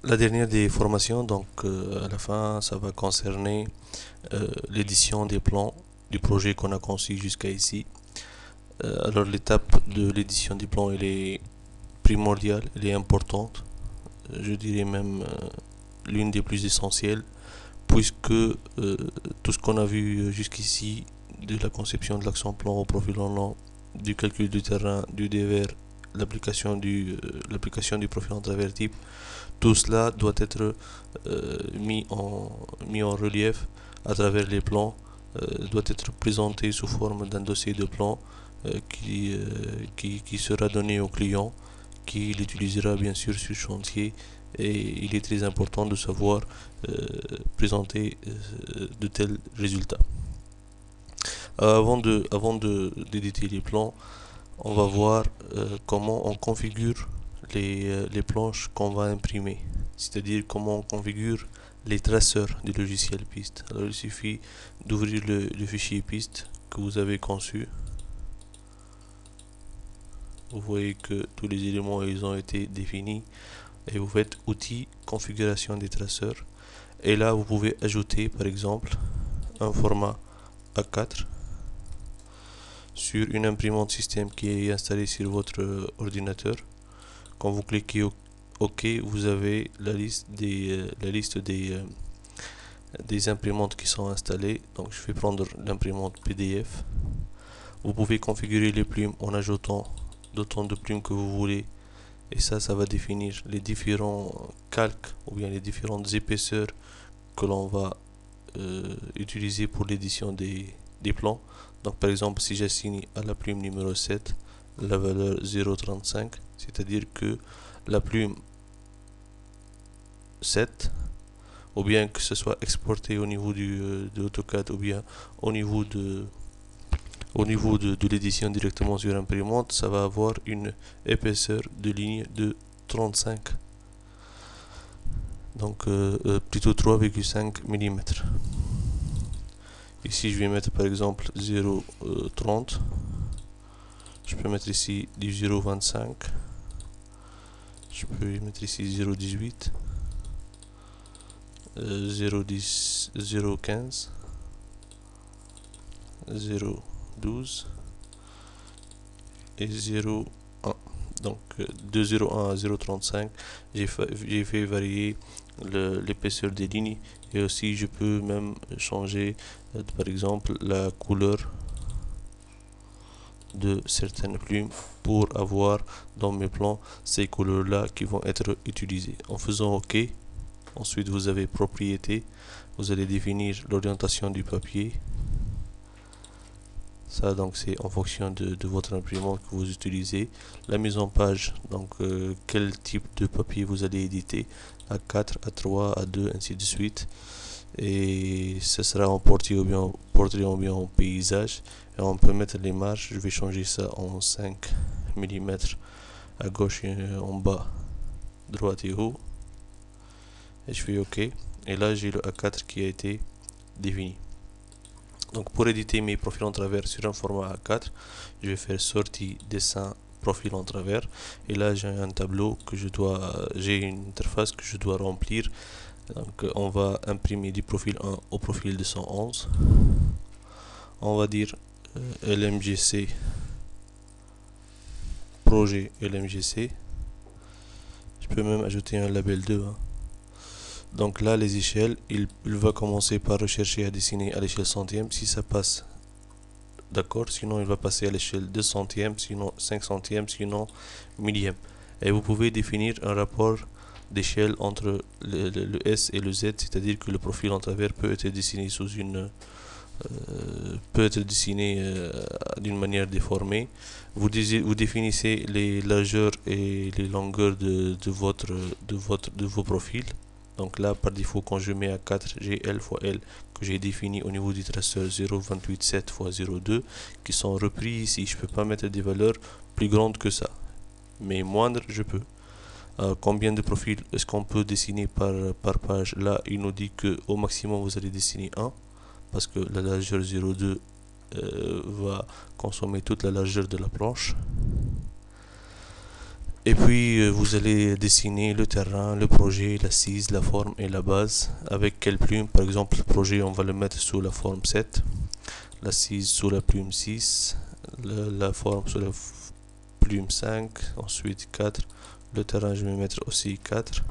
la dernière des formations, donc à la fin, ça va concerner l'édition des plans du projet qu'on a conçu jusqu'à ici. Alors l'étape de l'édition des plans, elle est primordiale, elle est importante, je dirais même l'une des plus essentielles, puisque tout ce qu'on a vu jusqu'ici, de la conception de l'action plan au profil en long, du calcul du terrain, du DVR, l'application du profil en travers type, tout cela doit être mis en relief à travers les plans, doit être présenté sous forme d'un dossier de plan qui sera donné au client, qui l'utilisera bien sûr sur chantier. Et il est très important de savoir présenter de tels résultats. D'éditer les plans, on va voir comment on configure les planches qu'on va imprimer, c'est-à-dire comment on configure les traceurs du logiciel piste. Alors il suffit d'ouvrir le fichier piste que vous avez conçu. Vous voyez que tous les éléments ils ont été définis et vous faites outils configuration des traceurs, et là vous pouvez ajouter par exemple un format A4 sur une imprimante système qui est installée sur votre ordinateur. Quand vous cliquez OK, vous avez la liste des imprimantes qui sont installées. Donc je vais prendre l'imprimante PDF. Vous pouvez configurer les plumes en ajoutant d'autant de plumes que vous voulez, et ça va définir les différents calques ou bien les différentes épaisseurs que l'on va utiliser pour l'édition des plans. Donc par exemple, si j'assigne à la plume numéro 7 la valeur 0,35, c'est-à-dire que la plume 7, ou bien que ce soit exporté au niveau de AutoCAD, ou bien au niveau de l'édition directement sur imprimante, ça va avoir une épaisseur de ligne de 35, donc plutôt 3,5 mm. Ici je vais mettre par exemple 0,30, je peux mettre ici du 0,25, je peux mettre ici 0,18, 0,10, 0,15, 0,12 et 0,1. Donc de 0,1 à 0,35, j'ai fait varier l'épaisseur des lignes, et aussi je peux même changer par exemple la couleur de certaines plumes pour avoir dans mes plans ces couleurs là qui vont être utilisées. En faisant OK, ensuite vous avez propriété, vous allez définir l'orientation du papier. Ça donc c'est en fonction de votre imprimante que vous utilisez. La mise en page, donc quel type de papier vous allez éditer, A4, A3, A2, ainsi de suite. Et ce sera en portrait ou bien en paysage. Et on peut mettre les marges, je vais changer ça en 5 mm à gauche et en bas, droite et haut. Et je fais OK. Et là j'ai le A4 qui a été défini. Donc pour éditer mes profils en travers sur un format A4, je vais faire sortie dessin profil en travers, et là j'ai un tableau que j'ai une interface que je dois remplir. Donc on va imprimer du profil 1 au profil 211. On va dire LMGC, projet LMGC. Je peux même ajouter un label 2. Donc là les échelles, il va commencer par rechercher à dessiner à l'échelle centième, si ça passe, d'accord, sinon il va passer à l'échelle 2 centièmes, sinon 5 centièmes, sinon millième. Et vous pouvez définir un rapport d'échelle entre le S et le Z, c'est-à-dire que le profil en travers peut être dessiné d'une manière déformée. Vous définissez les largeurs et les longueurs de vos profils. Donc là, par défaut, quand je mets à 4, j'ai L fois L que j'ai défini au niveau du traceur 0,287 fois 0,2 qui sont repris ici. Je ne peux pas mettre des valeurs plus grandes que ça, mais moindres, je peux. Combien de profils est-ce qu'on peut dessiner par page? Là, il nous dit que au maximum, vous allez dessiner 1, parce que la largeur 0,2 va consommer toute la largeur de la planche. Et puis vous allez dessiner le terrain, le projet, l'assise, la forme et la base. Avec quelle plume? Par exemple, le projet, on va le mettre sous la forme 7, l'assise sous la plume 6, la forme sous la plume 5, ensuite 4. Le terrain, je vais mettre aussi 4.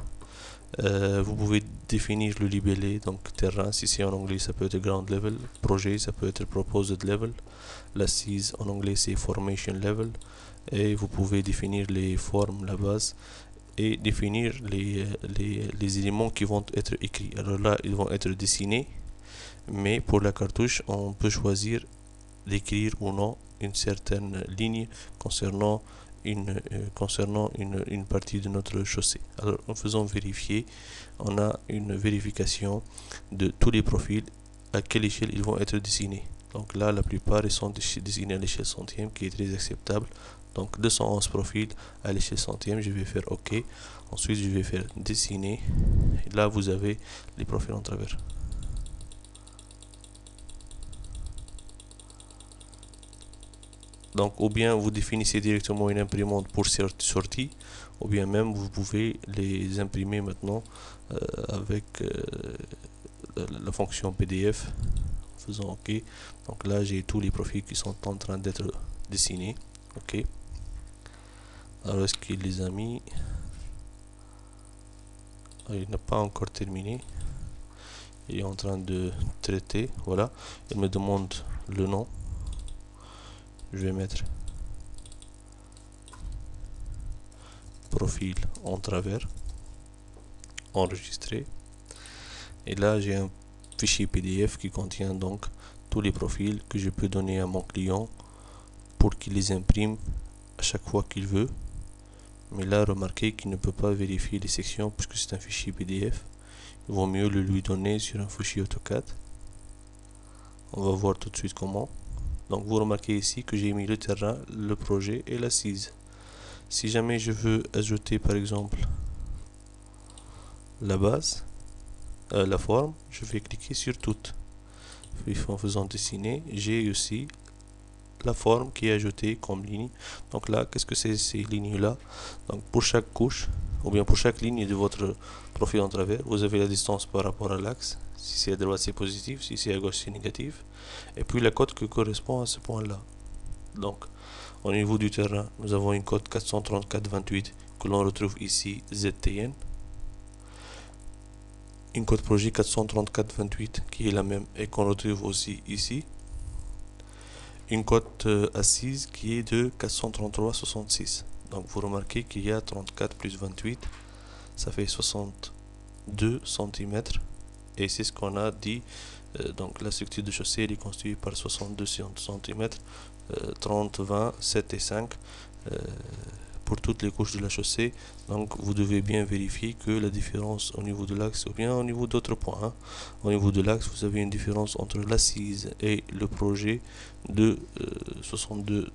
Vous pouvez définir le libellé, donc terrain, si c'est en anglais, ça peut être ground level. Projet, ça peut être proposed level. L'assise, en anglais, c'est formation level. Et vous pouvez définir les formes, la base, et définir les éléments qui vont être écrits. Alors là, ils vont être dessinés, mais pour la cartouche, on peut choisir d'écrire ou non une certaine ligne concernant une partie de notre chaussée. Alors en faisant vérifier, on a une vérification de tous les profils, à quelle échelle ils vont être dessinés. Donc là, la plupart ils sont dessinés à l'échelle centième, qui est très acceptable. Donc 211 profils à l'échelle centième, je vais faire OK. Ensuite, je vais faire dessiner. Et là, vous avez les profils en travers. Donc, ou bien vous définissez directement une imprimante pour sortie, ou bien même vous pouvez les imprimer maintenant avec la fonction PDF, en faisant OK. Donc là, j'ai tous les profils qui sont en train d'être dessinés. OK. Alors, est-ce qu'il les a mis? Il n'a pas encore terminé. Il est en train de traiter. Voilà. Il me demande le nom. Je vais mettre profil en travers, enregistrer. Et là, j'ai un fichier PDF qui contient donc tous les profils que je peux donner à mon client pour qu'il les imprime à chaque fois qu'il veut. Mais là, remarquez qu'il ne peut pas vérifier les sections puisque c'est un fichier PDF. Il vaut mieux le lui donner sur un fichier AutoCAD. On va voir tout de suite comment. Donc vous remarquez ici que j'ai mis le terrain, le projet et l'assise. Si jamais je veux ajouter par exemple la base, la forme, je vais cliquer sur toutes. Puis en faisant dessiner, j'ai aussi la forme qui est ajoutée comme ligne. Donc là, qu'est-ce que c'est ces lignes là? Donc pour chaque couche, ou bien pour chaque ligne de votre profil en travers, vous avez la distance par rapport à l'axe. Si c'est à droite, c'est positif, si c'est à gauche, c'est négatif. Et puis la cote qui correspond à ce point là. Donc au niveau du terrain, nous avons une cote 434,28 que l'on retrouve ici, ZTN. Une cote projet 434,28 qui est la même et qu'on retrouve aussi ici. Une cote assise qui est de 433,66. Donc vous remarquez qu'il y a 34 plus 28, ça fait 62 cm. Et c'est ce qu'on a dit. Donc la structure de chaussée elle est constituée par 62 cm, 30, 20, 7 et 5 pour toutes les couches de la chaussée. Donc vous devez bien vérifier que la différence au niveau de l'axe ou bien au niveau d'autres points, hein. Au niveau de l'axe, vous avez une différence entre l'assise et le projet de 62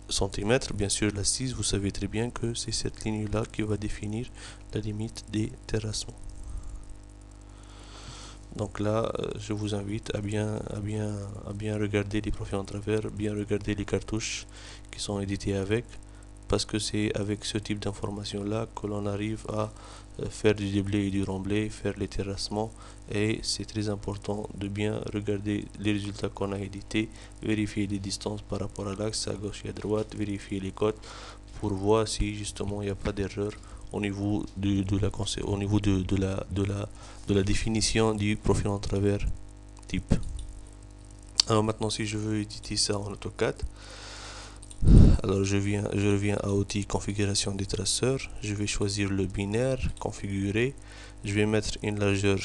cm. Bien sûr, l'assise, vous savez très bien que c'est cette ligne là qui va définir la limite des terrassements. Donc là, je vous invite à bien regarder les profils en travers, bien regarder les cartouches qui sont éditées avec, parce que c'est avec ce type d'information là que l'on arrive à faire du déblai et du remblai, faire les terrassements, et c'est très important de bien regarder les résultats qu'on a édités, vérifier les distances par rapport à l'axe, à gauche et à droite, vérifier les codes pour voir si justement il n'y a pas d'erreur au niveau de la définition du profil en travers type. Alors maintenant, si je veux éditer ça en AutoCAD, alors je reviens à outils configuration des traceurs, je vais choisir le binaire, configurer, je vais mettre une largeur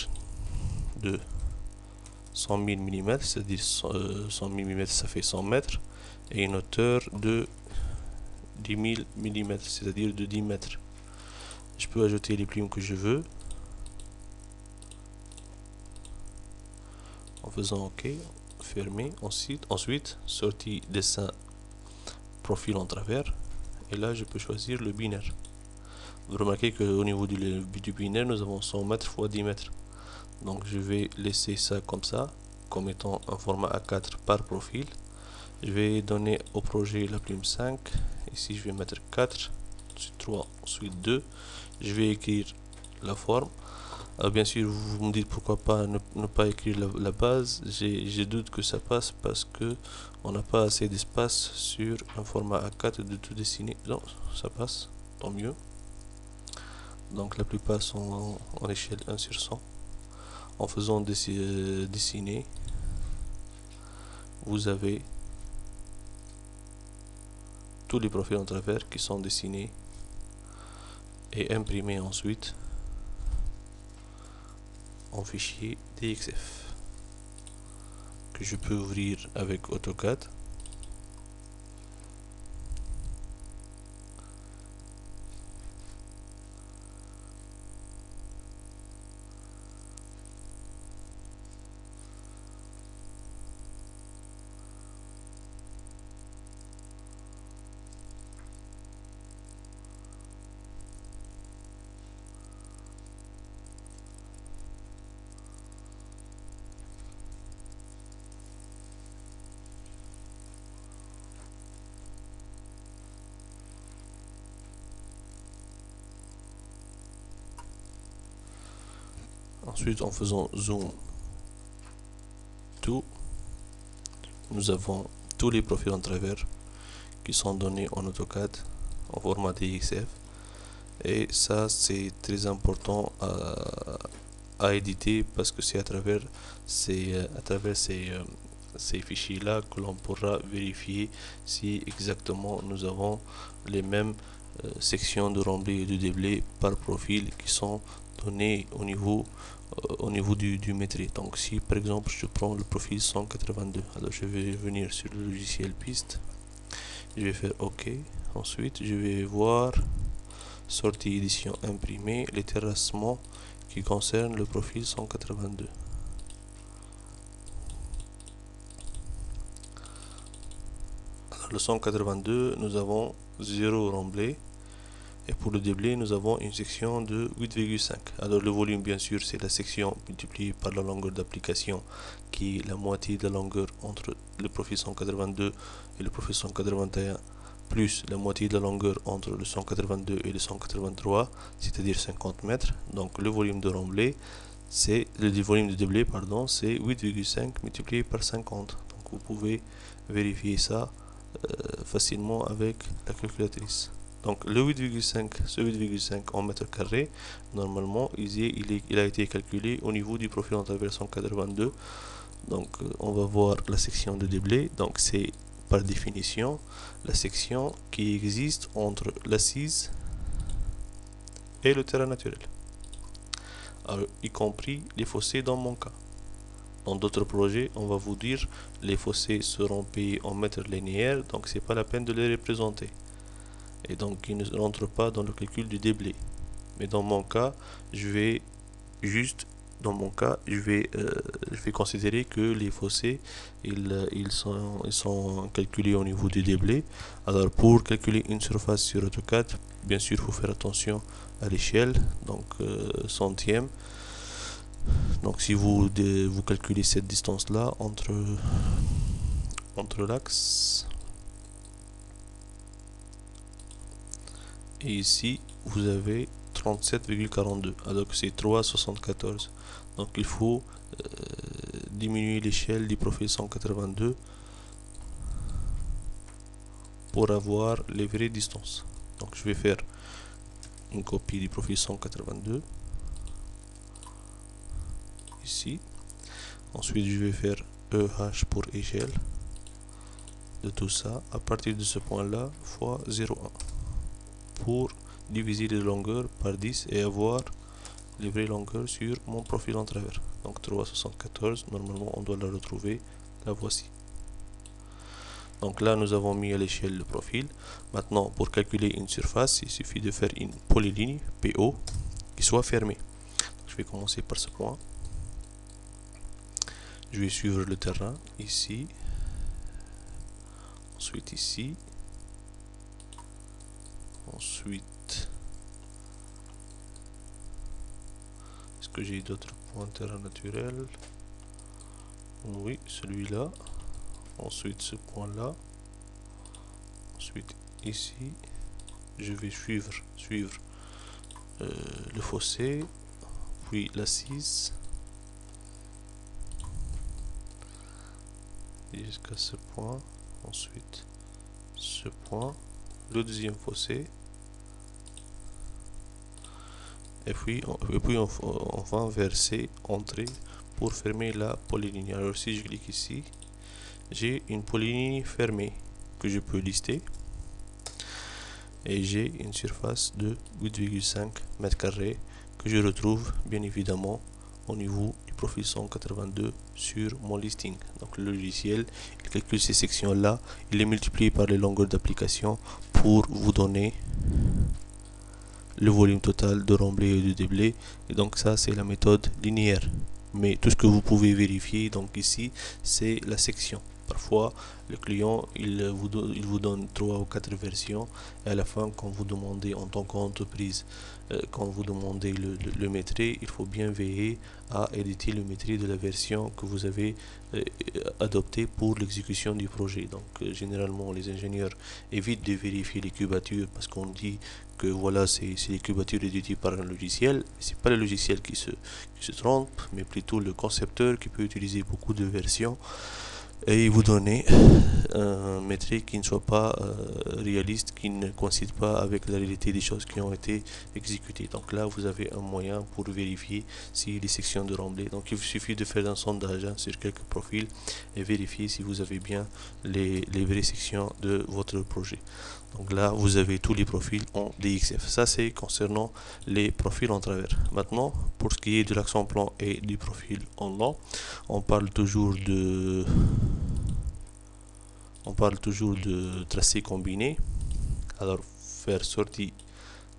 de 100 000 mm, c'est-à-dire 100 000 mm ça fait 100 mètres, et une hauteur de 10 000 mm, c'est-à-dire de 10 mètres. Je peux ajouter les plumes que je veux en faisant OK, fermer, ensuite sortie dessin profil en travers, et là je peux choisir le binaire. Vous remarquez qu'au niveau du binaire nous avons 100 mètres x 10 mètres, donc je vais laisser ça comme ça, comme étant un format A4 par profil. Je vais donner au projet la plume 5, ici je vais mettre 4, ensuite 3, ensuite 2. Je vais écrire la forme. Bien sûr, vous me dites pourquoi pas ne pas écrire la base. J'ai doute que ça passe parce que on n'a pas assez d'espace sur un format A4 de tout dessiner. Non, ça passe, tant mieux. Donc la plupart sont en échelle 1 sur 100. En faisant dessiner, vous avez tous les profils en travers qui sont dessinés et imprimés ensuite en fichier DXF que je peux ouvrir avec AutoCAD. Ensuite, en faisant zoom tout, nous avons tous les profils en travers qui sont donnés en AutoCAD en format DXF, et ça c'est très important à éditer parce que c'est à travers ces fichiers là que l'on pourra vérifier si exactement nous avons les mêmes sections de remblai et de déblai par profil qui sont données au niveau du métier. Donc si par exemple je prends le profil 182, alors je vais venir sur le logiciel piste, je vais faire OK. Ensuite je vais voir sortie édition imprimée, les terrassements qui concernent le profil 182. Alors le 182, nous avons 0 remblai. Et pour le déblai, nous avons une section de 8,5. Alors le volume, bien sûr, c'est la section multipliée par la longueur d'application, qui est la moitié de la longueur entre le profil 182 et le profil 181, plus la moitié de la longueur entre le 182 et le 183, c'est-à-dire 50 mètres. Donc le volume de remblai, c'est le volume de déblai, pardon, c'est 8,5 multiplié par 50. Donc vous pouvez vérifier ça facilement avec la calculatrice. Donc le 8,5, ce 8,5 en mètres carrés, normalement il a été calculé au niveau du profil en travers 182. Donc on va voir la section de déblai. Donc c'est par définition la section qui existe entre l'assise et le terrain naturel, alors, y compris les fossés dans mon cas. Dans d'autres projets, on va vous dire les fossés seront payés en mètres linéaires, donc c'est pas la peine de les représenter. Et donc ils ne rentrent pas dans le calcul du déblai. Mais dans mon cas, je vais considérer que les fossés ils sont calculés au niveau du déblai. Alors pour calculer une surface sur AutoCAD, bien sûr il faut faire attention à l'échelle, donc centième. Donc si vous calculez cette distance là entre l'axe et ici, vous avez 37,42, alors que c'est 3,74. Donc il faut diminuer l'échelle du profil 182 pour avoir les vraies distances. Donc je vais faire une copie du profil 182 ici. Ensuite je vais faire EH pour échelle de tout ça à partir de ce point là fois 0,1 pour diviser les longueurs par 10 et avoir les vraies longueurs sur mon profil en travers. Donc 3,74, normalement on doit la retrouver, la voici. Donc là nous avons mis à l'échelle le profil. Maintenant pour calculer une surface, il suffit de faire une polyligne PO qui soit fermée. Donc, je vais commencer par ce point. Je vais suivre le terrain ici, ensuite ici, ensuite est-ce que j'ai d'autres points de terrain naturel? Oui, celui-là, ensuite ce point là, ensuite ici je vais suivre le fossé, puis l'assise jusqu'à ce point, ensuite ce point, le deuxième fossé, et puis on va verser entrée pour fermer la polyligne. Alors si je clique ici, j'ai une polyligne fermée que je peux lister et j'ai une surface de 8,5 mètres carrés que je retrouve bien évidemment au niveau du profil 182 sur mon listing. Donc le logiciel il calcule ces sections là, il les multiplie par les longueurs d'application pour vous donner le volume total de remblai et de déblai, et donc ça c'est la méthode linéaire. Mais tout ce que vous pouvez vérifier donc ici c'est la section. Parfois le client il vous donne 3 ou 4 versions et à la fin quand vous demandez en tant qu'entreprise quand vous demandez le métier, il faut bien veiller à éditer le métier de la version que vous avez adopté pour l'exécution du projet. Donc généralement les ingénieurs évitent de vérifier les cubatures parce qu'on dit que voilà c'est les cubatures éditées par un logiciel. C'est pas le logiciel qui se trompe, mais plutôt le concepteur qui peut utiliser beaucoup de versions et vous donner un métrique qui ne soit pas réaliste, qui ne coïncide pas avec la réalité des choses qui ont été exécutées. Donc là, vous avez un moyen pour vérifier si les sections de remblai. Donc il suffit de faire un sondage sur quelques profils et vérifier si vous avez bien les vraies sections de votre projet. Donc là, vous avez tous les profils en DXF. Ça, c'est concernant les profils en travers. Maintenant, pour ce qui est de l'axe en plan et du profil en long, on parle toujours de tracé combiné. Alors, faire sortie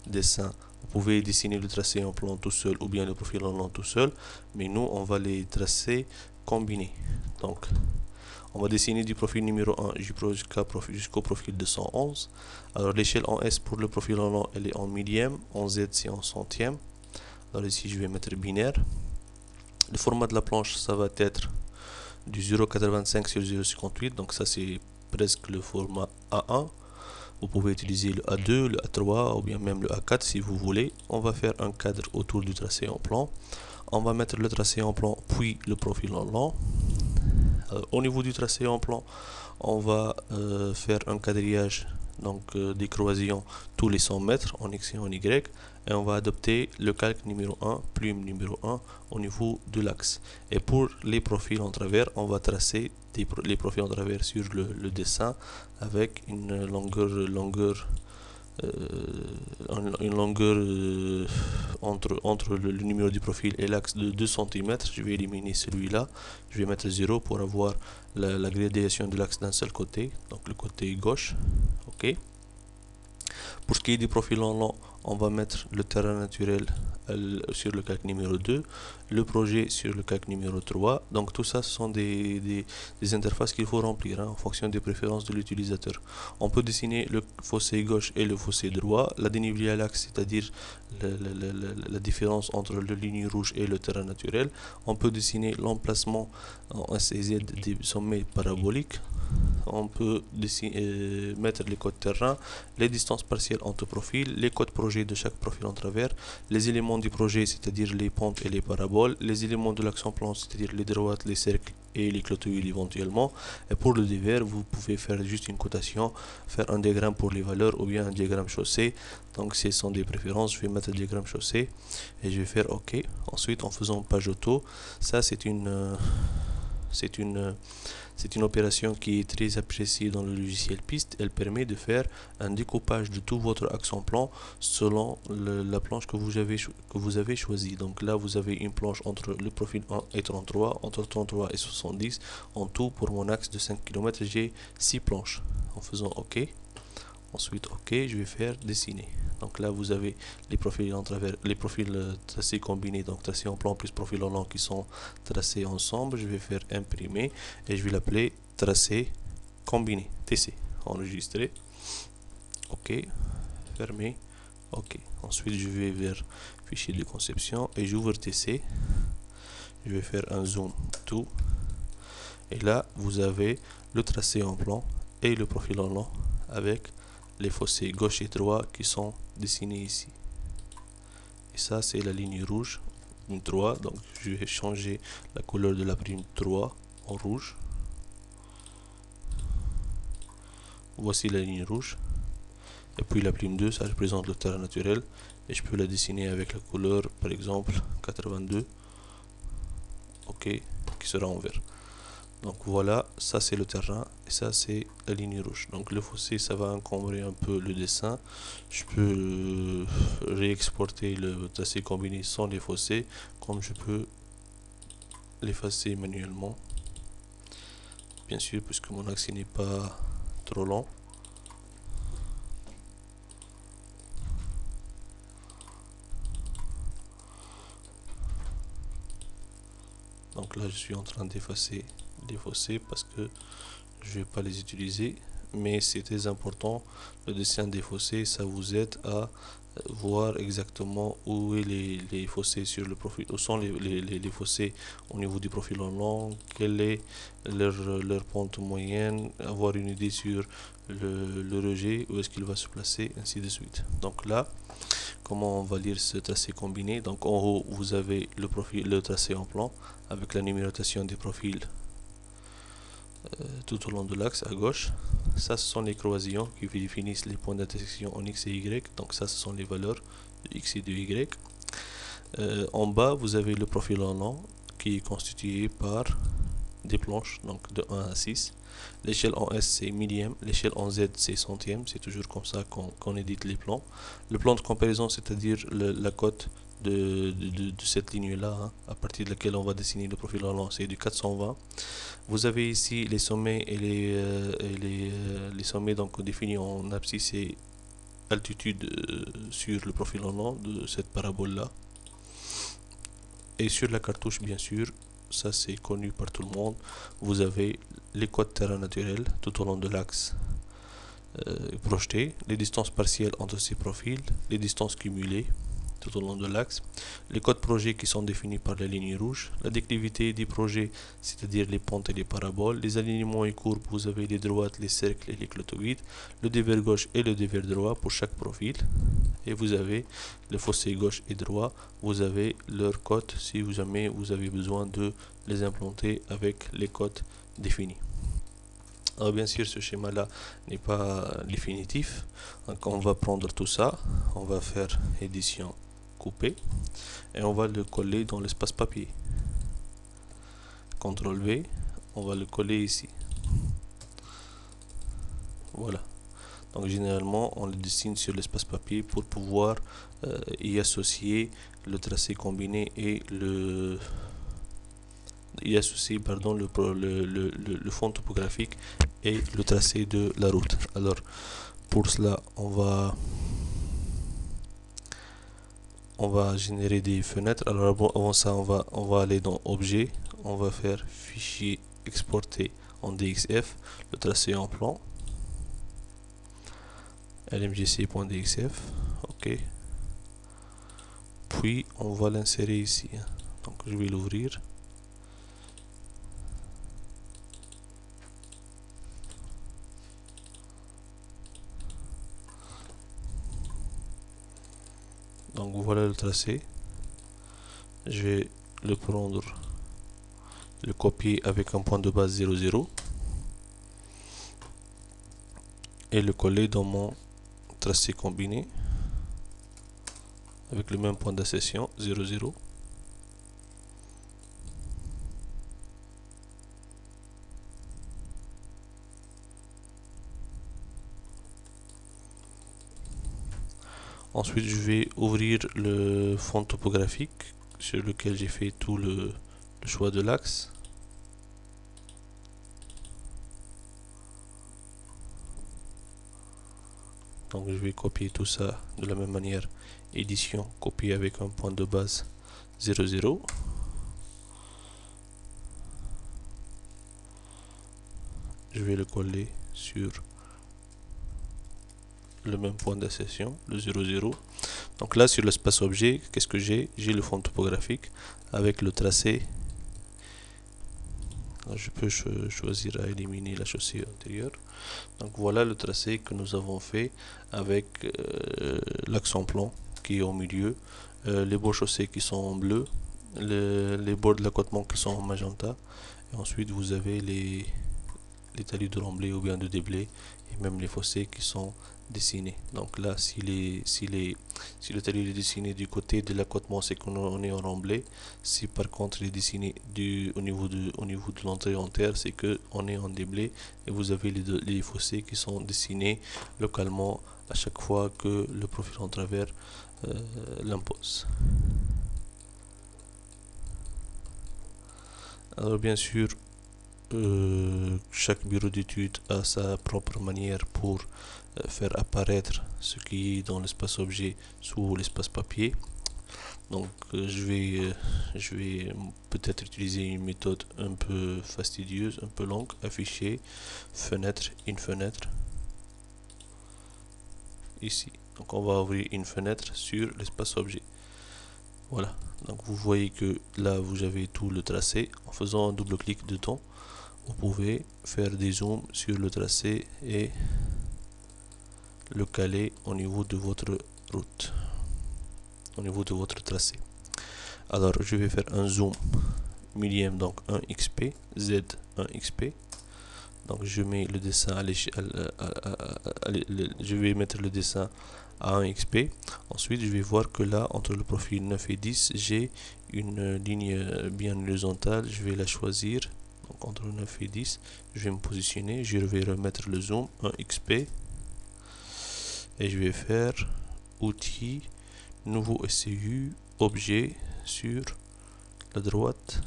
dessin. Vous pouvez dessiner le tracé en plan tout seul ou bien le profil en long tout seul, mais nous, on va les tracer combinés. Donc, on va dessiner du profil numéro 1 jusqu'au profil 211. Alors l'échelle en S pour le profil en long, elle est en millième, en Z c'est en centième. Alors ici je vais mettre binaire. Le format de la planche, ça va être du 0,85 sur 0,58, donc ça c'est presque le format A1. Vous pouvez utiliser le A2, le A3 ou bien même le A4 si vous voulez. On va faire un cadre autour du tracé en plan. On va mettre le tracé en plan puis le profil en long. Au niveau du tracé en plan, on va faire un quadrillage, donc des croisillons tous les 100 mètres en X et en Y, et on va adopter le calque numéro 1, plume numéro 1 au niveau de l'axe. Et pour les profils en travers, on va tracer les profils en travers sur le dessin avec une longueur entre le numéro du profil et l'axe de 2 cm. Je vais éliminer celui-là, je vais mettre 0 pour avoir la gradation de l'axe d'un seul côté, donc le côté gauche. Ok. Pour ce qui est du profil en long, on va mettre le terrain naturel sur le calque numéro 2, le projet sur le calque numéro 3. Donc tout ça, ce sont des interfaces qu'il faut remplir en fonction des préférences de l'utilisateur. On peut dessiner le fossé gauche et le fossé droit, la dénivelé à l'axe, c'est-à-dire la différence entre le ligne rouge et le terrain naturel. On peut dessiner l'emplacement en S et Z des sommets paraboliques. On peut mettre les codes terrain, les distances partielles entre profils, les codes projet de chaque profil en travers, les éléments du projet, c'est-à-dire les pentes et les paraboles, les éléments de l'axe en plan, c'est-à-dire les droites, les cercles et les clotoïdes éventuellement. Et pour le dévers, vous pouvez faire juste une cotation, faire un diagramme pour les valeurs ou bien un diagramme chaussé. Donc ce sont des préférences, je vais mettre le diagramme chaussé et je vais faire OK. Ensuite, en faisant page auto, ça c'est une opération qui est très appréciée dans le logiciel Piste. Elle permet de faire un découpage de tout votre axe en plan selon la planche que vous avez choisie. Donc là, vous avez une planche entre le profil 1 et 33, entre 33 et 70. En tout, pour mon axe de 5 km, j'ai 6 planches. En faisant OK, ensuite OK, je vais faire dessiner. Donc là, vous avez les profils en travers, les profils tracés combinés, donc tracés en plan plus profil en long qui sont tracés ensemble. Je vais faire imprimer et je vais l'appeler tracé combiné, TC. Enregistrer. OK. Fermer. OK. Ensuite, je vais vers fichier de conception et j'ouvre TC. Je vais faire un zoom tout. Et là, vous avez le tracé en plan et le profil en long avec les fossés gauche et droit qui sont dessinés ici. Et ça, c'est la ligne rouge, prime 3. Donc, je vais changer la couleur de la prime 3 en rouge. Voici la ligne rouge. Et puis la prime 2, ça représente le terrain naturel. Et je peux la dessiner avec la couleur, par exemple, 82. Ok, qui sera en vert. Donc voilà, ça c'est le terrain et ça c'est la ligne rouge. Donc le fossé, ça va encombrer un peu le dessin. Je peux réexporter le tracé combiné sans les fossés, comme je peux l'effacer manuellement. Bien sûr, puisque mon axe n'est pas trop long. Donc là, je suis en train d'effacer les fossés parce que je vais pas les utiliser, mais c'est très important. Le dessin des fossés, ça vous aide à voir exactement où est les fossés sur le profil, où sont les fossés au niveau du profil en long, quelle est leur pente moyenne, avoir une idée sur le rejet, où est-ce qu'il va se placer, ainsi de suite. Donc là, comment on va lire ce tracé combiné? Donc en haut, vous avez le profil, le tracé en plan avec la numérotation des profils tout au long de l'axe à gauche. Ça, ce sont les croisillons qui définissent les points d'intersection en X et Y. Donc ça, ce sont les valeurs de X et de Y. En bas, vous avez le profil en long qui est constitué par des planches, donc de 1 à 6. L'échelle en S, c'est millième. L'échelle en Z, c'est centième. C'est toujours comme ça qu'on édite les plans. Le plan de comparaison, c'est-à-dire la cote de cette ligne-là, hein, à partir de laquelle on va dessiner le profil en long, c'est du 420. Vous avez ici les sommets et les sommets donc définis en abscisse et altitude sur le profil en long de cette parabole-là. Et sur la cartouche, bien sûr, ça c'est connu par tout le monde, vous avez les codes terrain naturel tout au long de l'axe projeté, les distances partielles entre ces profils, les distances cumulées tout au long de l'axe, les codes projets qui sont définis par la ligne rouge, la déclivité des projets, c'est-à-dire les pentes et les paraboles, les alignements et courbes, vous avez les droites, les cercles et les clotoïdes, le dévers gauche et le dévers droit pour chaque profil, et vous avez le fossé gauche et droit, vous avez leurs codes si jamais vous avez besoin de les implanter avec les codes définis. Alors bien sûr, ce schéma là n'est pas définitif, donc on va prendre tout ça, on va faire édition couper et on va le coller dans l'espace papier. CTRL V, on va le coller ici. Voilà. Donc généralement on le dessine sur l'espace papier pour pouvoir y associer le tracé combiné et le fond topographique et le tracé de la route. Alors pour cela on va générer des fenêtres. Alors avant ça on va aller dans objet, on va faire fichier exporter en DXF, le tracé en plan, lmgc.dxf, ok, puis on va l'insérer ici. Donc je vais l'ouvrir. Donc voilà le tracé. Je vais le prendre, le copier avec un point de base 00 et le coller dans mon tracé combiné avec le même point d'accession 00. Ensuite, je vais ouvrir le fond topographique sur lequel j'ai fait tout le choix de l'axe. Donc je vais copier tout ça de la même manière. Édition, copier avec un point de base 00. Je vais le coller sur le même point d'accession, le 00. Donc là, sur l'espace objet, qu'est-ce que j'ai? J'ai le fond topographique avec le tracé Je peux choisir à éliminer la chaussée antérieure. Donc voilà le tracé que nous avons fait avec l'accent plan qui est au milieu, les bords chaussés qui sont en bleu, les bords de l'accotement qui sont en magenta, et ensuite vous avez les talus de remblai ou bien de déblai, et même les fossés qui sont dessinés. Donc là, si le talus est dessiné du côté de l'accotement, c'est qu'on est en remblai. Si par contre il est dessiné au niveau de l'entrée en terre, c'est qu'on est en déblai, et vous avez les fossés qui sont dessinés localement à chaque fois que le profil en travers l'impose. Alors bien sûr, chaque bureau d'études a sa propre manière pour faire apparaître ce qui est dans l'espace objet sous l'espace papier. Donc je vais peut-être utiliser une méthode un peu fastidieuse, un peu longue. Afficher, fenêtre, une fenêtre. Ici. Donc on va ouvrir une fenêtre sur l'espace objet. Voilà. Donc vous voyez que là vous avez tout le tracé. En faisant un double clic dedans, vous pouvez faire des zooms sur le tracé et le caler au niveau de votre route, au niveau de votre tracé. Alors je vais faire un zoom millième, donc 1xp, z 1xp. Donc je mets le dessin à l'échelle, je vais mettre le dessin à 1xp. Ensuite je vais voir que là entre le profil 9 et 10 j'ai une ligne bien horizontale. Je vais la choisir. Donc entre 9 et 10 je vais me positionner, je vais remettre le zoom 1xp et je vais faire outils, nouveau SCU, objet sur la droite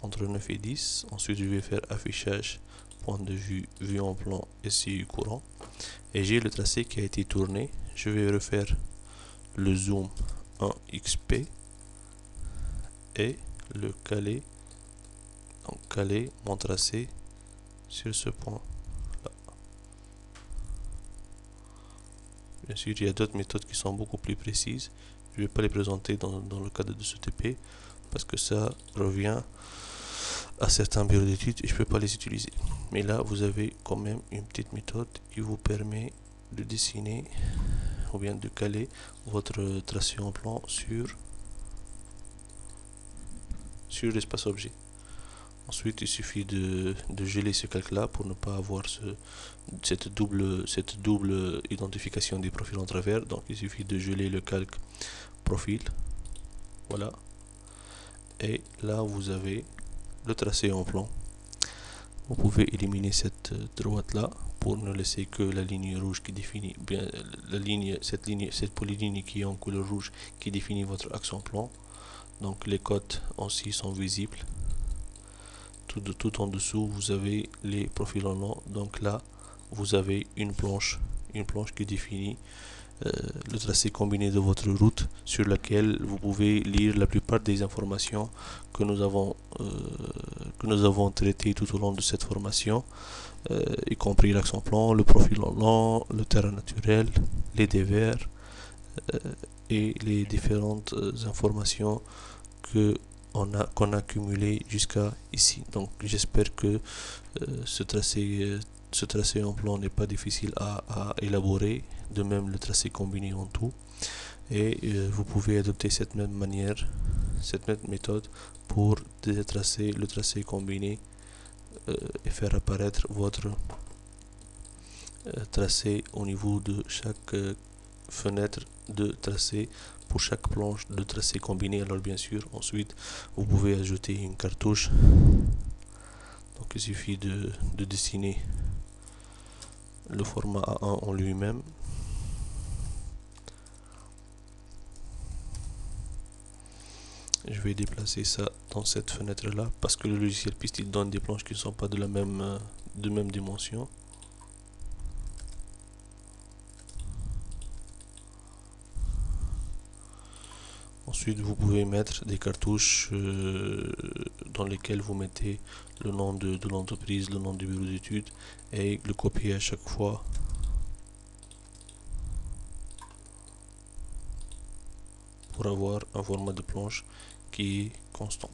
entre 9 et 10. Ensuite je vais faire affichage, point de vue, vue en plan, SCU courant, et j'ai le tracé qui a été tourné. Je vais refaire le zoom 1xp et le caler, donc caler mon tracé sur ce point là. Bien sûr il y a d'autres méthodes qui sont beaucoup plus précises, je ne vais pas les présenter dans le cadre de ce TP parce que ça revient à certains bureaux d'études et je ne peux pas les utiliser. Mais là vous avez quand même une petite méthode qui vous permet de dessiner ou bien de caler votre tracé en plan sur l'espace objet. Ensuite il suffit de geler ce calque là pour ne pas avoir cette double identification des profils en travers. Donc il suffit de geler le calque profil, voilà, et là vous avez le tracé en plan. Vous pouvez éliminer cette droite là pour ne laisser que la ligne rouge qui définit bien cette polyligne qui est en couleur rouge qui définit votre axe en plan. Donc les côtes aussi sont visibles. Tout en dessous vous avez les profils en long. Donc là vous avez une planche qui définit le tracé combiné de votre route sur laquelle vous pouvez lire la plupart des informations que nous avons traitées tout au long de cette formation, y compris l'axe en plan, le profil en long, le terrain naturel, les dévers et les différentes informations qu'on a cumulées jusqu'à ici. Donc j'espère que ce tracé en plan n'est pas difficile à élaborer, de même le tracé combiné en tout, et vous pouvez adopter cette même méthode pour détracer le tracé combiné et faire apparaître votre tracé au niveau de chaque fenêtre de tracé pour chaque planche de tracé combiné. Alors bien sûr ensuite vous pouvez ajouter une cartouche. Donc il suffit de dessiner le format A1 en lui-même. Je vais déplacer ça dans cette fenêtre là parce que le logiciel Piste il donne des planches qui ne sont pas de même dimension. Ensuite vous pouvez mettre des cartouches dans lesquelles vous mettez le nom de l'entreprise, le nom du bureau d'études, et le copier à chaque fois pour avoir un format de planche qui est constant.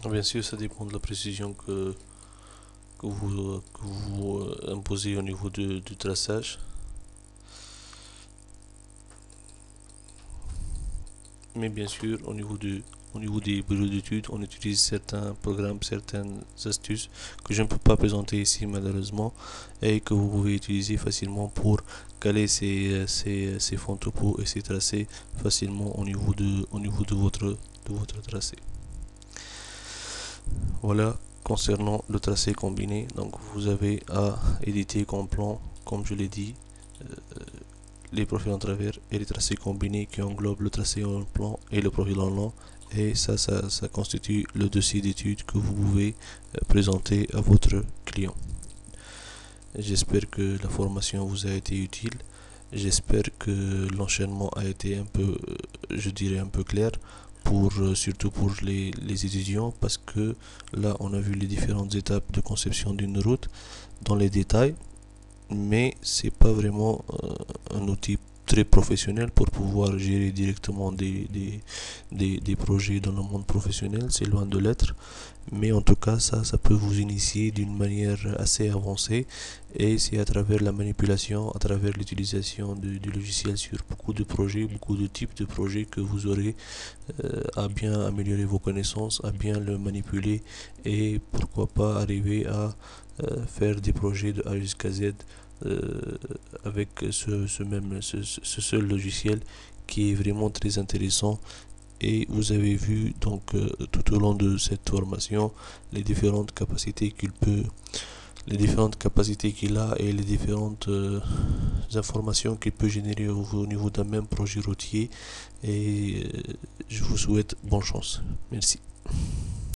Bien sûr, ça dépend de la précision que vous imposez au niveau du traçage. Mais bien sûr, au niveau des bureaux d'études, on utilise certains programmes, certaines astuces que je ne peux pas présenter ici malheureusement et que vous pouvez utiliser facilement pour caler ces fonds topo et ces tracés facilement au niveau de votre tracé. Voilà concernant le tracé combiné. Donc vous avez à éditer comme plan, comme je l'ai dit, les profils en travers et les tracés combinés qui englobent le tracé en plan et le profil en long. Et ça constitue le dossier d'études que vous pouvez présenter à votre client. J'espère que la formation vous a été utile. J'espère que l'enchaînement a été un peu, je dirais, un peu clair pour surtout pour les étudiants, parce que là on a vu les différentes étapes de conception d'une route dans les détails, mais c'est pas vraiment un outil très professionnel pour pouvoir gérer directement des projets dans le monde professionnel, c'est loin de l'être, mais en tout cas ça peut vous initier d'une manière assez avancée, et c'est à travers la manipulation, à travers l'utilisation du logiciel sur beaucoup de projets, beaucoup de types de projets, que vous aurez à bien améliorer vos connaissances, à bien le manipuler, et pourquoi pas arriver à faire des projets de A jusqu'à Z euh, avec ce seul logiciel qui est vraiment très intéressant. Et vous avez vu donc tout au long de cette formation les différentes capacités les différentes capacités qu'il a et les différentes informations qu'il peut générer au niveau d'un même projet routier. Et je vous souhaite bonne chance. Merci.